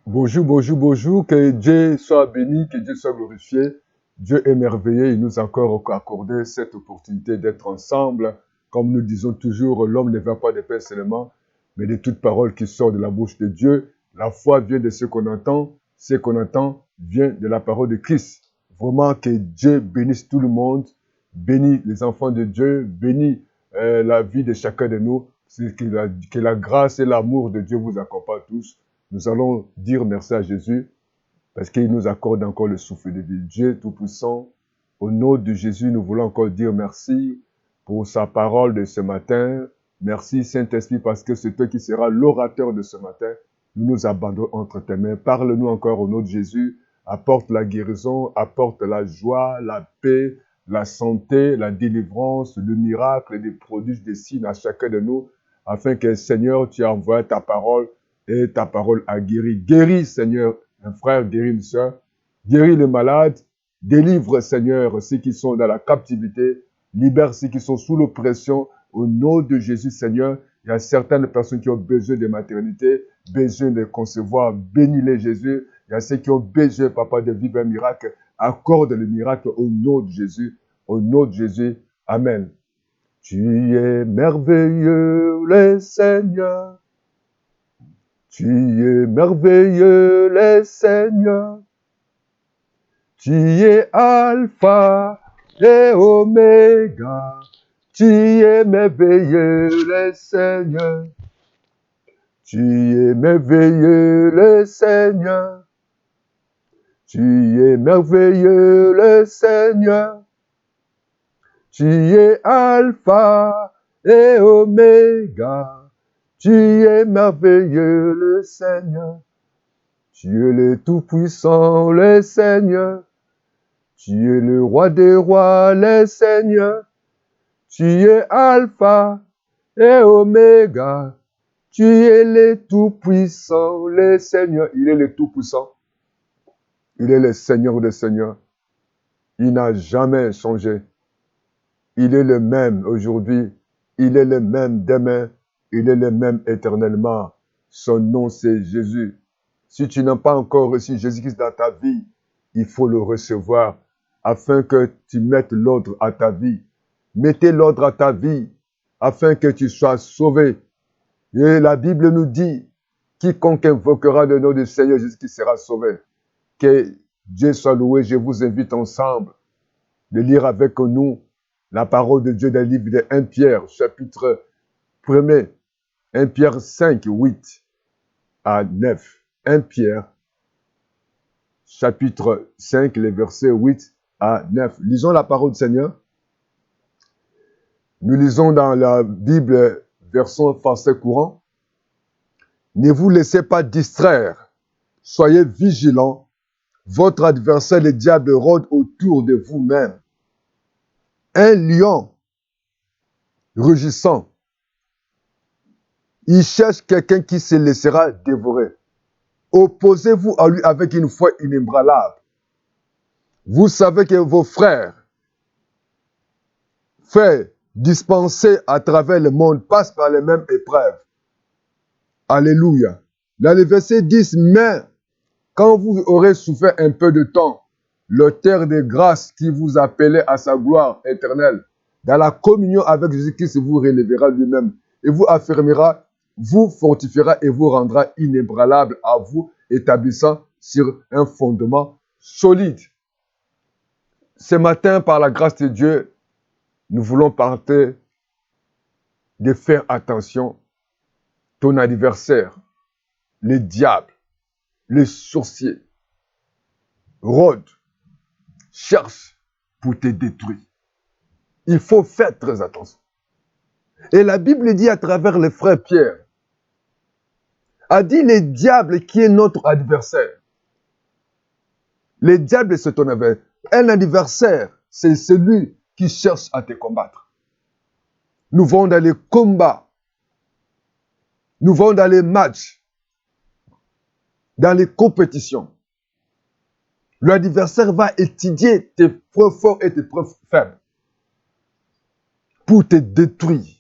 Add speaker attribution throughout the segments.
Speaker 1: Bonjour, bonjour, bonjour. Que Dieu soit béni, que Dieu soit glorifié. Dieu est merveilleux. Il nous a encore accordé cette opportunité d'être ensemble. Comme nous disons toujours, l'homme ne va pas de pain seulement, mais de toute parole qui sort de la bouche de Dieu. La foi vient de ce qu'on entend. Ce qu'on entend vient de la parole de Christ. Vraiment que Dieu bénisse tout le monde, bénisse les enfants de Dieu, bénisse la vie de chacun de nous. Que la grâce et l'amour de Dieu vous accompagnent tous. Nous allons dire merci à Jésus parce qu'il nous accorde encore le souffle de vie. Dieu Tout-Puissant, au nom de Jésus, nous voulons encore dire merci pour sa parole de ce matin. Merci Saint-Esprit parce que c'est toi qui seras l'orateur de ce matin. Nous nous abandonnons entre tes mains. Parle-nous encore au nom de Jésus. Apporte la guérison, apporte la joie, la paix, la santé, la délivrance, le miracle, des prodiges, des signes à chacun de nous, afin que Seigneur, tu envoies ta parole et ta parole a guéri. Guéris, Seigneur, un frère, guéris une soeur. Guéris les malades. Délivre, Seigneur, ceux qui sont dans la captivité. Libère ceux qui sont sous l'oppression. Au nom de Jésus, Seigneur, il y a certaines personnes qui ont besoin de maternité, besoin de concevoir. Bénis-les, Jésus. Il y a ceux qui ont besoin, Papa, de vivre un miracle. Accorde le miracle au nom de Jésus. Au nom de Jésus. Amen. Tu es merveilleux, le Seigneur. Tu es merveilleux, le Seigneur. Tu es Alpha et Oméga. Tu es merveilleux, le Seigneur. Tu es merveilleux, le Seigneur. Tu es merveilleux, le Seigneur. Tu es Alpha et Oméga. Tu es merveilleux, le Seigneur. Tu es le Tout-Puissant, le Seigneur. Tu es le Roi des rois, le Seigneur. Tu es Alpha et Oméga. Tu es le Tout-Puissant, le Seigneur. Il est le Tout-Puissant. Il est le Seigneur des Seigneurs. Il n'a jamais changé. Il est le même aujourd'hui. Il est le même demain. Il est le même éternellement. Son nom, c'est Jésus. Si tu n'as pas encore reçu Jésus-Christ dans ta vie, il faut le recevoir afin que tu mettes l'ordre à ta vie. Mettez l'ordre à ta vie afin que tu sois sauvé. Et la Bible nous dit, quiconque invoquera le nom du Seigneur Jésus-Christ sera sauvé. Que Dieu soit loué. Je vous invite ensemble de lire avec nous la parole de Dieu dans le livre de 1 Pierre, chapitre 1er, 1 Pierre 5, 8 à 9. 1 Pierre, chapitre 5, les versets 8 à 9. Lisons la parole du Seigneur. Nous lisons dans la Bible, version français courant. Ne vous laissez pas distraire. Soyez vigilants. Votre adversaire, le diable, rôde autour de vous-même. Un lion rugissant. Il cherche quelqu'un qui se laissera dévorer. Opposez-vous à lui avec une foi inébranlable. Vous savez que vos frères dispensés à travers le monde passent par les mêmes épreuves. Alléluia. Dans le verset 10, mais quand vous aurez souffert un peu de temps, l'auteur de grâce qui vous appelait à sa gloire éternelle, dans la communion avec Jésus-Christ, vous relèvera lui-même et vous affirmera, vous fortifiera et vous rendra inébranlable à vous, établissant sur un fondement solide. Ce matin, par la grâce de Dieu, nous voulons parler de faire attention. Ton adversaire, le diable, le sorcier, rôde, cherche pour te détruire. Il faut faire très attention. Et la Bible dit à travers le frère Pierre, a dit le diable qui est notre adversaire. Le diable, c'est ton adversaire. Un adversaire, c'est celui qui cherche à te combattre. Nous vont dans les combats. Nous vont dans les matchs. Dans les compétitions. L'adversaire va étudier tes preuves fortes et tes preuves faibles. Pour te détruire.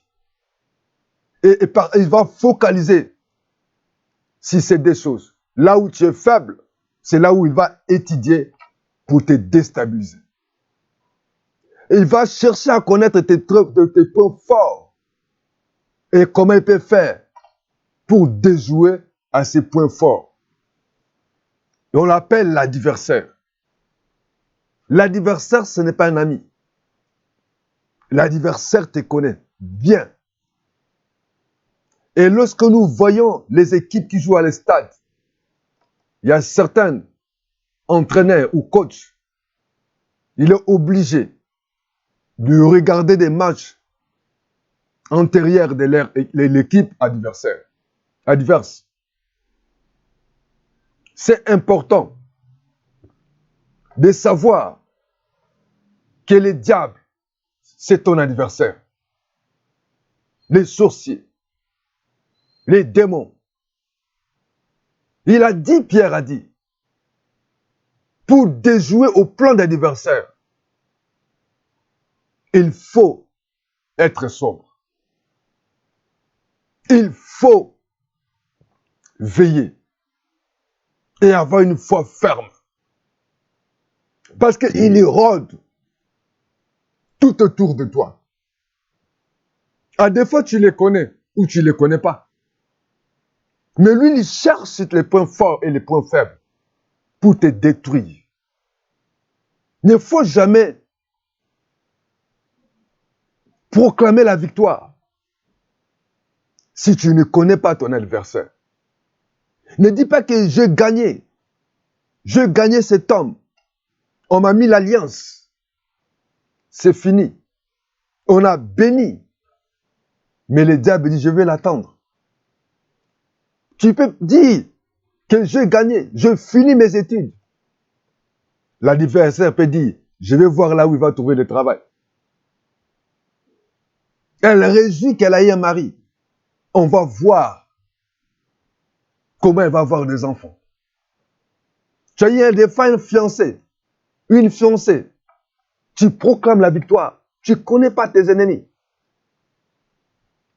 Speaker 1: Et il va focaliser si c'est des choses. là où tu es faible, c'est là où il va étudier pour te déstabiliser. Il va chercher à connaître tes points forts et comment il peut faire pour déjouer à ces points forts. Et on l'appelle l'adversaire. L'adversaire, ce n'est pas un ami. L'adversaire te connaît bien. Et lorsque nous voyons les équipes qui jouent à l'estade, il y a certains entraîneurs ou coachs, il est obligé de regarder des matchs antérieurs de l'équipe adverse. C'est important de savoir que le diable, c'est ton adversaire. Les sorciers, les démons. Il a dit, Pierre a dit, pour déjouer au plan d'adversaire, il faut être sobre. Il faut veiller et avoir une foi ferme. Parce qu'il rôde tout autour de toi. À des fois, tu les connais ou tu ne les connais pas. Mais lui, il cherche les points forts et les points faibles pour te détruire. Il ne faut jamais proclamer la victoire si tu ne connais pas ton adversaire. Ne dis pas que j'ai gagné. J'ai gagné cet homme. On m'a mis l'alliance. C'est fini. On a béni. Mais le diable dit, je vais l'attendre. Tu peux dire que j'ai gagné. Je finis mes études. L'adversaire peut dire, je vais voir là où il va trouver le travail. Elle réjouit qu'elle a eu un mari. On va voir comment elle va avoir des enfants. Tu as eu des fois une fiancée. Une fiancée. Tu proclames la victoire. Tu ne connais pas tes ennemis.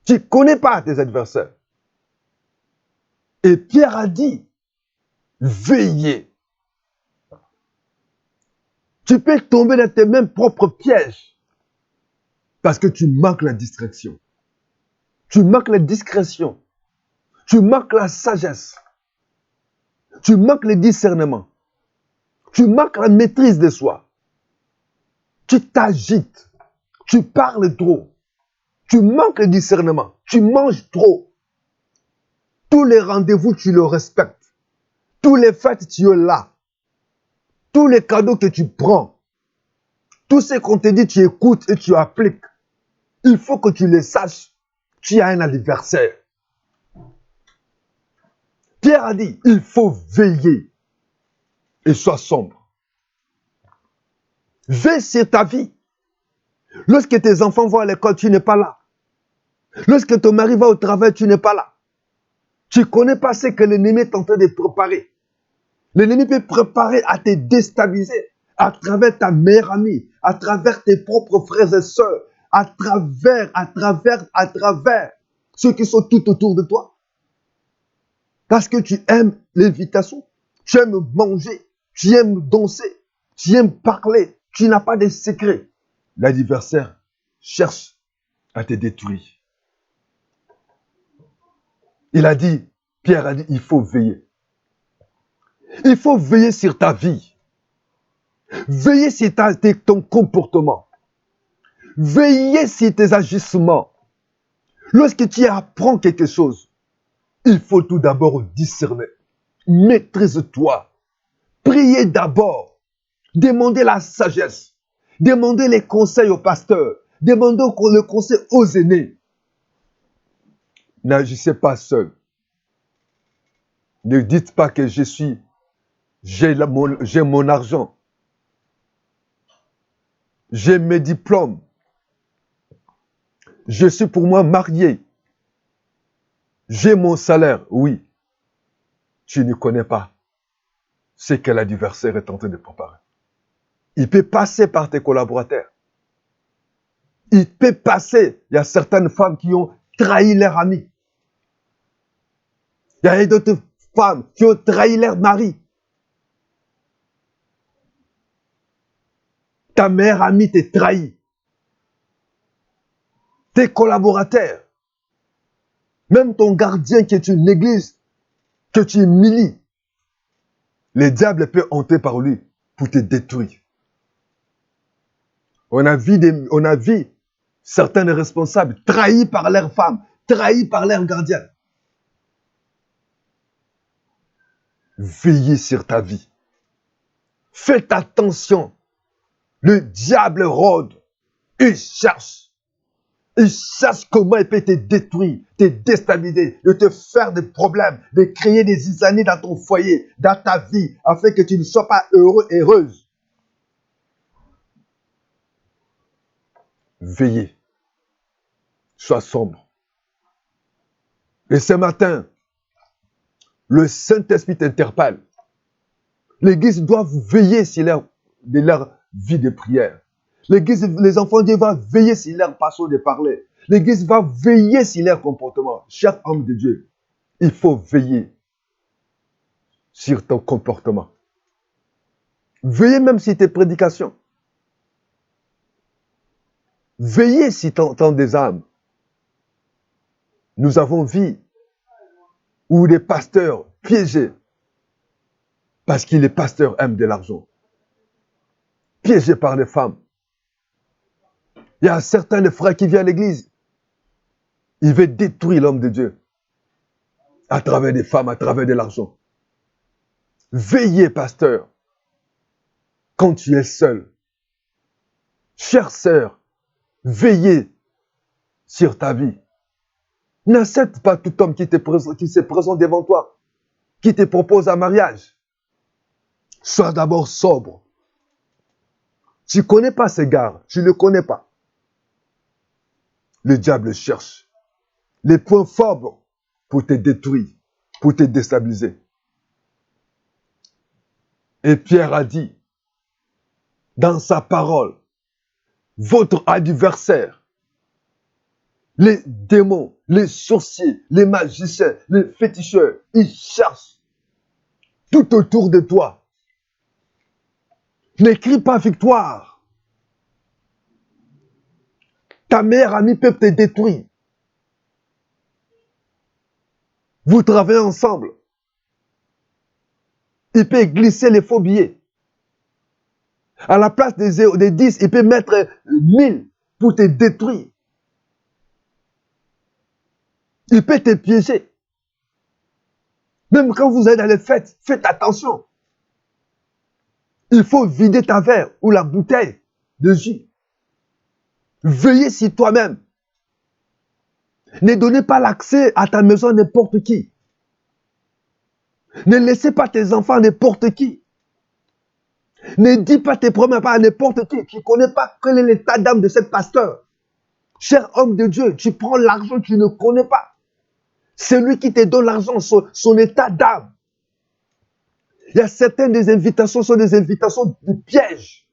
Speaker 1: Tu ne connais pas tes adversaires. Et Pierre a dit, veillez. Tu peux tomber dans tes mêmes propres pièges parce que tu manques la distraction. Tu manques la discrétion. Tu manques la sagesse. Tu manques le discernement. Tu manques la maîtrise de soi. Tu t'agites. Tu parles trop. Tu manques le discernement. Tu manges trop. Tous les rendez-vous, tu le respectes. Tous les fêtes, tu es là. Tous les cadeaux que tu prends. Tout ce qu'on te dit, tu écoutes et tu appliques. Il faut que tu le saches. Tu as un adversaire. Pierre a dit, il faut veiller et sois sombre. Veille sur ta vie. Lorsque tes enfants vont à l'école, tu n'es pas là. Lorsque ton mari va au travail, tu n'es pas là. Tu ne connais pas ce que l'ennemi est en train de préparer. L'ennemi peut préparer à te déstabiliser à travers ta meilleure amie, à travers tes propres frères et sœurs, à travers ceux qui sont tout autour de toi. Parce que tu aimes l'invitation, tu aimes manger, tu aimes danser, tu aimes parler, tu n'as pas de secret. L'adversaire cherche à te détruire. Il a dit, Pierre a dit, il faut veiller. Il faut veiller sur ta vie. Veiller sur ton comportement. Veiller sur tes agissements. Lorsque tu apprends quelque chose, il faut tout d'abord discerner. Maîtrise-toi. Priez d'abord. Demandez la sagesse. Demandez les conseils aux pasteurs. Demandez le conseil aux aînés. N'agissez pas seul. Ne dites pas que j'ai mon argent. J'ai mes diplômes. Je suis pour moi marié. J'ai mon salaire. Oui. Tu ne connais pas ce que l'adversaire est en train de préparer. Il peut passer par tes collaborateurs. Il peut passer. Il y a certaines femmes qui ont trahi leur ami. Il y a d'autres femmes qui ont trahi leur mari. Ta meilleure amie t'a trahi. Tes collaborateurs. Même ton gardien qui est une église, que tu humilies. Le diable peut hanter par lui pour te détruire. On a vu certains responsables trahis par leurs femmes, trahis par leurs gardiens. Veillez sur ta vie. Faites attention. Le diable rôde. Il cherche comment il peut te détruire, te déstabiliser, de te faire des problèmes, de créer des zizanies dans ton foyer, dans ta vie, afin que tu ne sois pas heureux, heureuse. Veillez. Sois sombre. Et ce matin, le Saint-Esprit t'interpelle. L'Église doit veiller sur leur vie de prière. L'Église, les enfants de Dieu vont veiller sur leur façon de parler. L'Église va veiller sur leur comportement. Cher homme de Dieu, il faut veiller sur ton comportement. Veillez même sur tes prédications. Veillez sur ton des âmes. Nous avons vu où des pasteurs piégés parce que les pasteurs aiment de l'argent. Piégés par les femmes. Il y a certains des frères qui viennent à l'église. Ils veulent détruire l'homme de Dieu à travers des femmes, à travers de l'argent. Veillez, pasteur, quand tu es seul. Chère sœur, veillez sur ta vie. N'accepte pas tout homme qui se présente devant toi, qui te propose un mariage. Sois d'abord sobre. Tu ne connais pas ces gars, tu ne le connais pas. Le diable cherche les points forts pour te détruire, pour te déstabiliser. Et Pierre a dit, dans sa parole, votre adversaire, les démons, les sorciers, les magiciens, les féticheurs, ils cherchent tout autour de toi. N'écris pas victoire. Ta meilleure amie peut te détruire. Vous travaillez ensemble. Il peut glisser les faux billets. À la place des 10, il peut mettre 1000 pour te détruire. Il peut te piéger. Même quand vous êtes dans les fêtes, faites attention. Il faut vider ta verre ou la bouteille de jus. Veillez sur toi-même. Ne donnez pas l'accès à ta maison à n'importe qui. Ne laissez pas tes enfants à n'importe qui. Ne dis pas tes premiers pas à n'importe qui. Tu ne connais pas quel est l'état d'âme de cette pasteur. Cher homme de Dieu, tu prends l'argent que tu ne connais pas. Celui qui te donne l'argent, son état d'âme. Il y a certaines des invitations sont des invitations de piège.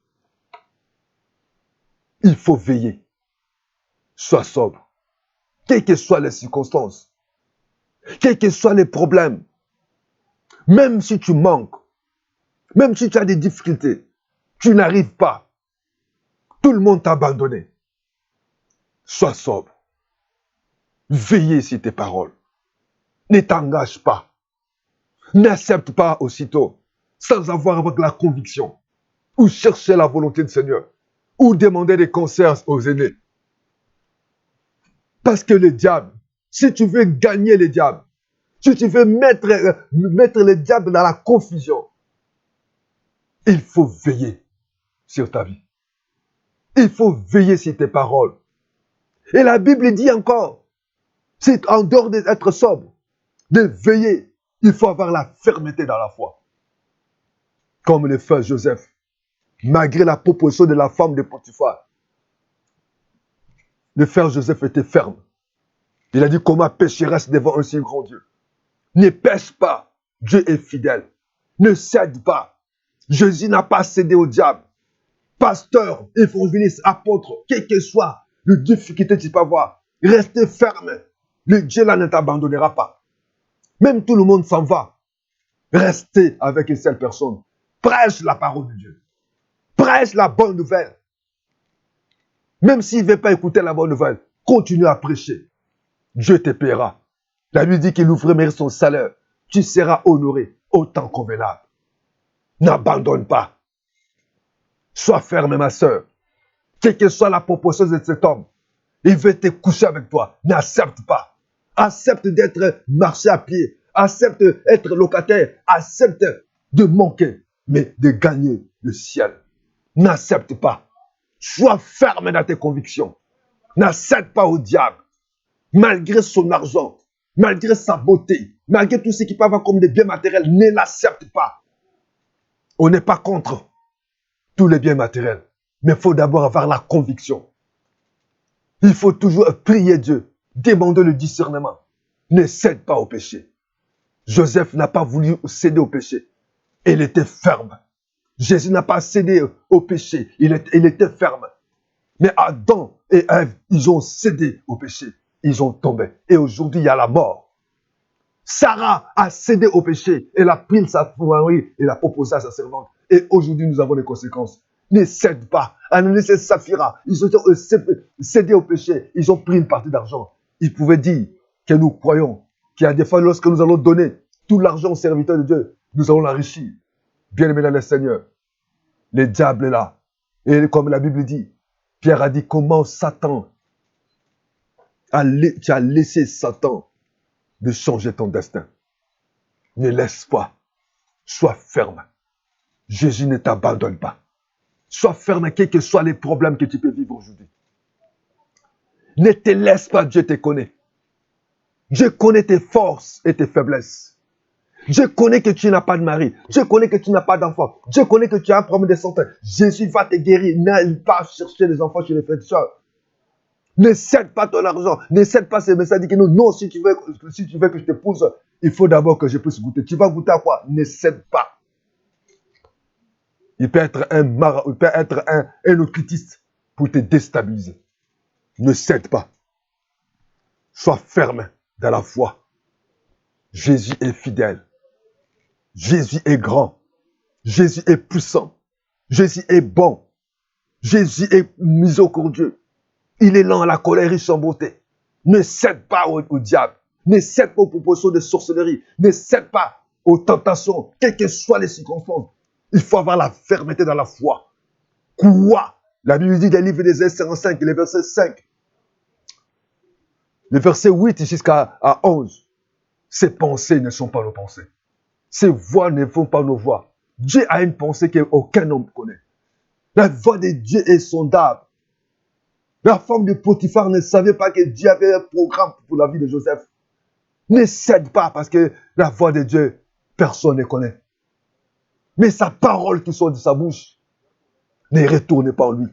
Speaker 1: Il faut veiller. Sois sobre. Quelles que soient les circonstances, quels que soient les problèmes, même si tu manques, même si tu as des difficultés, tu n'arrives pas. Tout le monde t'a abandonné. Sois sobre. Veillez sur tes paroles. Ne t'engage pas. N'accepte pas aussitôt, sans avoir avec la conviction, ou chercher la volonté du Seigneur, ou demander des conseils aux aînés. Parce que le diable, si tu veux gagner le diable, si tu veux mettre le diable dans la confusion, il faut veiller sur ta vie. Il faut veiller sur tes paroles. Et la Bible dit encore, c'est en dehors d'être sobre, de veiller, il faut avoir la fermeté dans la foi. Comme le frère Joseph, malgré la proposition de la femme de Potiphar, le frère Joseph était ferme. Il a dit, comment pécheresse devant un si grand Dieu? Ne pêche pas, Dieu est fidèle. Ne cède pas. Jésus n'a pas cédé au diable. Pasteur, évangéliste, apôtre, quel que soit le difficulté que tu peux avoir, restez ferme. Le Dieu là ne t'abandonnera pas. Même tout le monde s'en va. rester avec une seule personne. Prêche la parole de Dieu. Prêche la bonne nouvelle. Même s'il ne veut pas écouter la bonne nouvelle, continue à prêcher. Dieu te paiera. La Bible dit qu'il ouvrirait son salaire. Tu seras honoré autant convenable. N'abandonne pas. Sois ferme, ma soeur. Quelle que soit la proposition de cet homme, il veut te coucher avec toi. N'accepte pas. Accepte d'être marché à pied. Accepte d'être locataire. Accepte de manquer, mais de gagner le ciel. N'accepte pas. Sois ferme dans tes convictions. N'accepte pas au diable. Malgré son argent, malgré sa beauté, malgré tout ce qui peut avoir comme des biens matériels, ne l'accepte pas. On n'est pas contre tous les biens matériels, mais il faut d'abord avoir la conviction. Il faut toujours prier Dieu, demander le discernement. Ne cède pas au péché. Joseph n'a pas voulu céder au péché. Il était ferme. Jésus n'a pas cédé au péché. Il était ferme. Mais Adam et Ève, ils ont cédé au péché. Ils ont tombé. Et aujourd'hui, il y a la mort. Sarah a cédé au péché. Elle a pris sa mari et l'a proposé à sa servante. Et aujourd'hui, nous avons les conséquences. Ne cède pas. Ananis et Saphira, ils ont cédé au péché. Ils ont pris une partie d'argent. Ils pouvaient dire que nous croyons qu'il y a des fois, lorsque nous allons donner tout l'argent aux serviteurs de Dieu, nous allons l'enrichir. Bien-aimé dans le Seigneur, le diable est là. Et comme la Bible dit, Pierre a dit comment Satan, tu as laissé Satan de changer ton destin. Ne laisse pas. Sois ferme. Jésus ne t'abandonne pas. Sois ferme, quels que soient les problèmes que tu peux vivre aujourd'hui. Ne te laisse pas, Dieu te connaît. Dieu connaît tes forces et tes faiblesses. Dieu connaît que tu n'as pas de mari. Dieu connaît que tu n'as pas d'enfant. Dieu connaît que tu as un problème de santé. Jésus va te guérir. N'aille pas chercher des enfants chez les frères et sœurs. Ne cède pas ton argent. Ne cède pas ces messages. Dis que non, si tu veux que je te pousse, il faut d'abord que je puisse goûter. Tu vas goûter à quoi? Ne cède pas. Il peut être un occultiste pour te déstabiliser. Ne cède pas. Sois ferme dans la foi. Jésus est fidèle. Jésus est grand. Jésus est puissant. Jésus est bon. Jésus est miséricordieux. Il est lent à la colère, riche en beauté. Ne cède pas au diable. Ne cède pas aux propositions de sorcellerie. Ne cède pas aux tentations, quelles que soient les circonstances. Il faut avoir la fermeté dans la foi. Quoi? La Bible dit dans le livre d'Ésaïe 55, le verset 5. Le verset 8 jusqu'à 11. Ces pensées ne sont pas nos pensées. Ces voix ne font pas nos voix. Dieu a une pensée qu'aucun homme connaît. La voix de Dieu est sondable. La femme de Potiphar ne savait pas que Dieu avait un programme pour la vie de Joseph. Ne cède pas parce que la voix de Dieu, personne ne connaît. Mais sa parole qui sort de sa bouche, ne retourne pas en lui,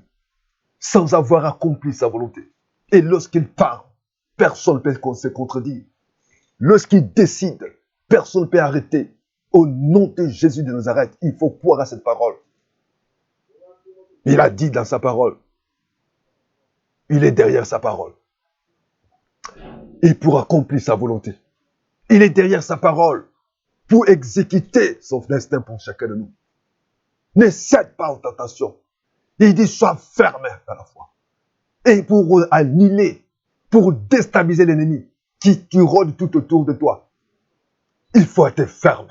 Speaker 1: sans avoir accompli sa volonté. Et lorsqu'il parle, personne ne peut se contredire. Lorsqu'il décide, personne ne peut arrêter. Au nom de Jésus de Nazareth, il faut croire à cette parole. Il a dit dans sa parole, il est derrière sa parole. Et pour accomplir sa volonté. Il est derrière sa parole pour exécuter son destin pour chacun de nous. Ne cède pas aux tentations. Il dit, sois ferme dans la foi. Et pour annihiler, pour déstabiliser l'ennemi qui rôde tout autour de toi, il faut être ferme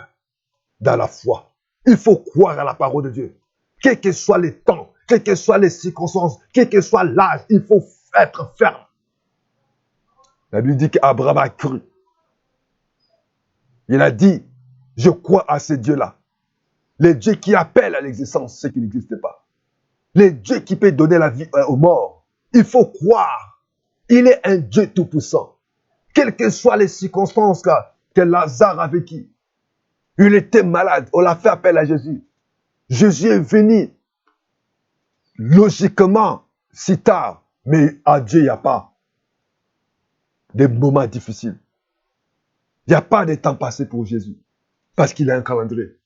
Speaker 1: dans la foi. Il faut croire à la parole de Dieu. Quels que soient les temps, quelles que soient les circonstances, quel que soit l'âge, il faut être ferme. La Bible dit qu'Abraham a cru. Il a dit, je crois à ce Dieu-là. Les dieux qui appellent à l'existence ce qui n'existe pas. Les dieux qui peuvent donner la vie aux morts. Il faut croire. Il est un Dieu tout-puissant. Quelles que soient les circonstances que Lazare a vécues. Il était malade. On l'a fait appel à Jésus. Jésus est venu logiquement si tard. Mais à Dieu, il n'y a pas de moments difficiles. Il n'y a pas de temps passé pour Jésus. Parce qu'il a un calendrier.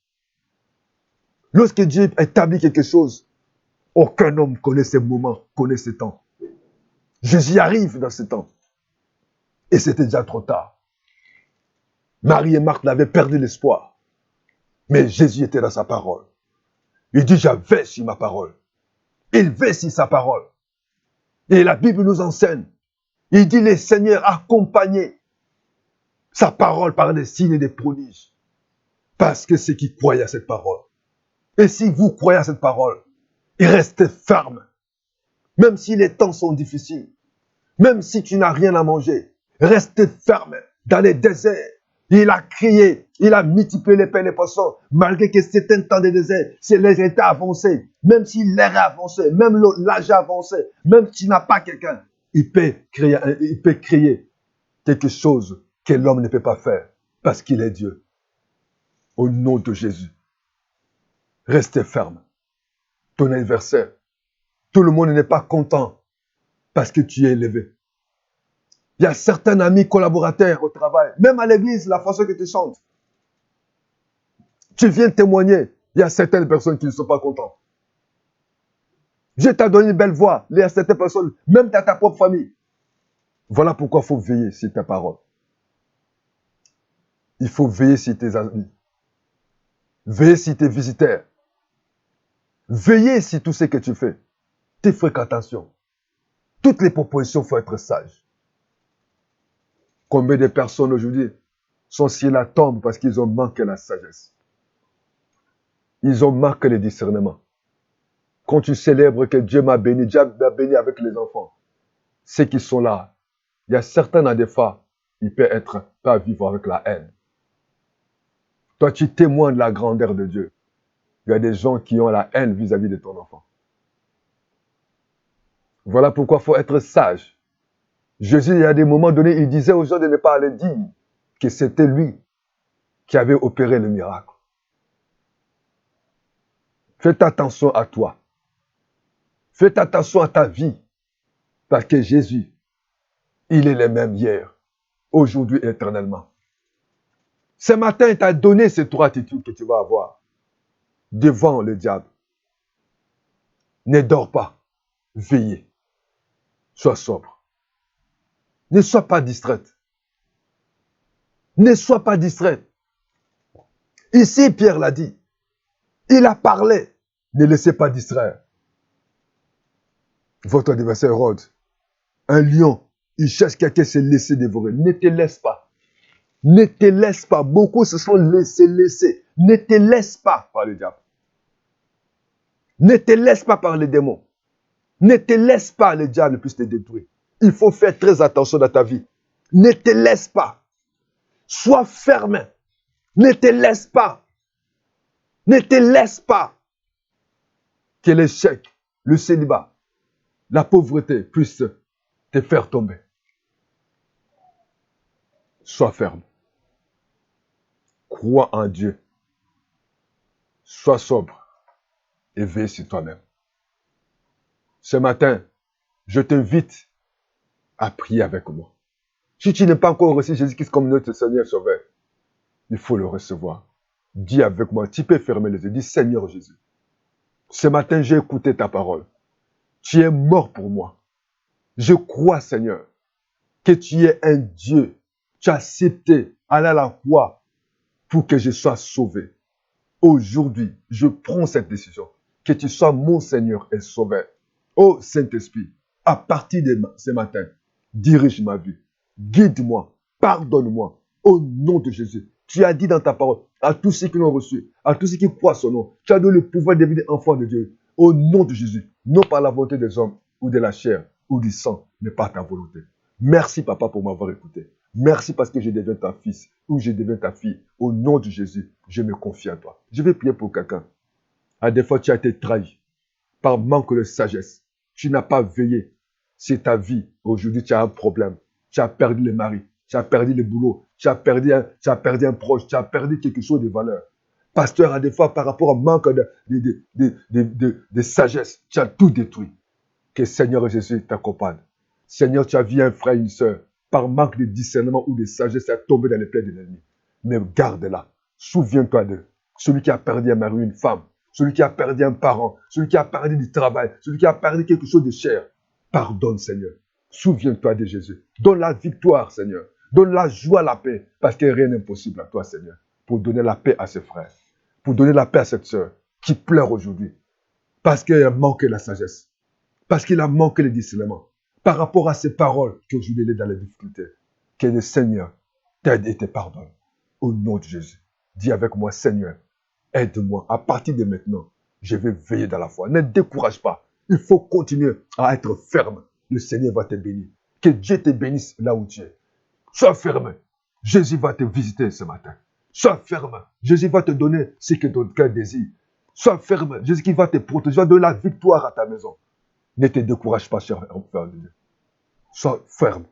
Speaker 1: Lorsque Dieu établit quelque chose, aucun homme connaît ces moments, connaît ces temps. Jésus arrive dans ce temps. Et c'était déjà trop tard. Marie et Marthe avaient perdu l'espoir. Mais Jésus était dans sa parole. Il dit, j'avais sur ma parole. Il veille sur sa parole. Et la Bible nous enseigne. Il dit, le Seigneur accompagnait sa parole par des signes et des prodiges. Parce que c'est qui croyait à cette parole. Et si vous croyez à cette parole, il restez ferme. Même si les temps sont difficiles. Même si tu n'as rien à manger. Restez ferme dans les déserts. Il a crié, il a multiplié les pains et les poissons, malgré que c'était un temps de désert, c'est les états avancés, même si l'air est avancé, même l'âge est avancé, même si tu n'as pas quelqu'un, il peut créer quelque chose que l'homme ne peut pas faire, parce qu'il est Dieu. Au nom de Jésus, restez ferme. Ton anniversaire, tout le monde n'est pas content parce que tu es élevé. Il y a certains amis collaborateurs au travail, même à l'église, la façon que tu chantes. Tu viens témoigner, il y a certaines personnes qui ne sont pas contentes. Dieu t'a donné une belle voix, il y a certaines personnes, même dans ta propre famille. Voilà pourquoi il faut veiller sur tes paroles. Il faut veiller sur tes amis. Veiller sur tes visiteurs. Veiller sur tout ce que tu fais. Tes fréquentations. Toutes les propositions, il faut être sage. Combien de personnes aujourd'hui sont sur la tombe parce qu'ils ont manqué la sagesse. Ils ont manqué le discernement. Quand tu célèbres que Dieu m'a béni avec les enfants, ceux qui sont là, il y a certains dans des fois, ils peuvent pas vivre avec la haine. Toi, tu témoignes de la grandeur de Dieu. Il y a des gens qui ont la haine vis-à-vis de ton enfant. Voilà pourquoi il faut être sage. Jésus, il y a des moments donnés, il disait aux gens de ne pas aller dire que c'était lui qui avait opéré le miracle. Faites attention à toi. Faites attention à ta vie. Parce que Jésus, il est le même hier, aujourd'hui et éternellement. Ce matin, il t'a donné ces 3 attitudes que tu vas avoir devant le diable. Ne dors pas. Veillez. Sois sobre. Ne sois pas distraite. Ne sois pas distraite. Ici, Pierre l'a dit. Il a parlé. Ne laissez pas distraire. Votre adversaire Hérode, un lion, il cherche quelqu'un qui se laisser dévorer. Ne te laisse pas. Ne te laisse pas. Beaucoup se sont laissés. Ne te laisse pas par le diable. Ne te laisse pas par les démons. Ne te laisse pas, le diable puisse te détruire. Il faut faire très attention dans ta vie. Ne te laisse pas. Sois ferme. Ne te laisse pas. Ne te laisse pas. Que l'échec, le célibat, la pauvreté puisse te faire tomber. Sois ferme. Crois en Dieu. Sois sobre et veille sur toi-même. Ce matin, je t'invite à prier avec moi. Si tu n'as pas encore reçu Jésus-Christ comme notre Seigneur Sauveur, il faut le recevoir. Dis avec moi, tu peux fermer les yeux. Dis Seigneur Jésus, ce matin j'ai écouté ta parole. Tu es mort pour moi. Je crois, Seigneur, que tu es un Dieu. Tu as accepté aller à la croix pour que je sois sauvé. Aujourd'hui, je prends cette décision. Que tu sois mon Seigneur et Sauveur. Ô Saint-Esprit, à partir de ce matin, dirige ma vie. Guide-moi. Pardonne-moi. Au nom de Jésus. Tu as dit dans ta parole à tous ceux qui l'ont reçu, à tous ceux qui croient son nom, tu as donné le pouvoir de devenir enfant de Dieu. Au nom de Jésus. Non par la volonté des hommes ou de la chair ou du sang, mais par ta volonté. Merci, Papa, pour m'avoir écouté. Merci parce que je deviens ta fils ou je deviens ta fille. Au nom de Jésus, je me confie à toi. Je vais prier pour quelqu'un. À des fois, tu as été trahi par manque de sagesse. Tu n'as pas veillé sur ta vie. Aujourd'hui, tu as un problème. Tu as perdu le mari. Tu as perdu le boulot. Tu as perdu un proche. Tu as perdu quelque chose de valeur. Pasteur, à des fois, par rapport au manque de sagesse, tu as tout détruit. Que Seigneur Jésus t'accompagne. Seigneur, tu as vu un frère, une soeur, par manque de discernement ou de sagesse, à tomber dans les plaies de l'ennemi. Mais garde-la. Souviens-toi d'eux. Celui qui a perdu un mari, une femme. Celui qui a perdu un parent. Celui qui a perdu du travail. Celui qui a perdu quelque chose de cher. Pardonne, Seigneur. Souviens-toi de Jésus. Donne la victoire, Seigneur. Donne la joie, la paix. Parce que rien n'est impossible à toi, Seigneur. Pour donner la paix à ses frères. pour donner la paix à cette sœur qui pleure aujourd'hui parce qu'elle a manqué la sagesse, parce qu'il a manqué le discernement par rapport à ces paroles qu'aujourd'hui elle est dans la difficulté. Que le Seigneur t'aide et te pardonne. Au nom de Jésus, dis avec moi, Seigneur, aide-moi. À partir de maintenant, je vais veiller dans la foi. Ne décourage pas. Il faut continuer à être ferme. Le Seigneur va te bénir. Que Dieu te bénisse là où tu es. Sois ferme. Jésus va te visiter ce matin. Sois ferme. Jésus va te donner ce que ton cœur désire. Sois ferme. Jésus qui va te protéger, va donner la victoire à ta maison. Ne te décourage pas, cher enfant de Dieu. Sois ferme.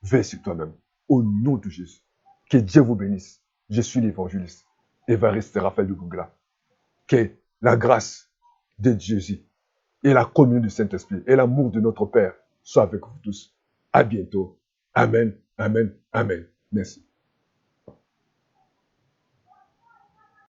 Speaker 1: Veille sur toi-même. Au nom de Jésus. Que Dieu vous bénisse. Je suis l'évangéliste. Évariste Raphaël de Gougla. Que la grâce de Jésus et la communion du Saint-Esprit et l'amour de notre Père soient avec vous tous. À bientôt. Amen. Amen. Amen. Merci.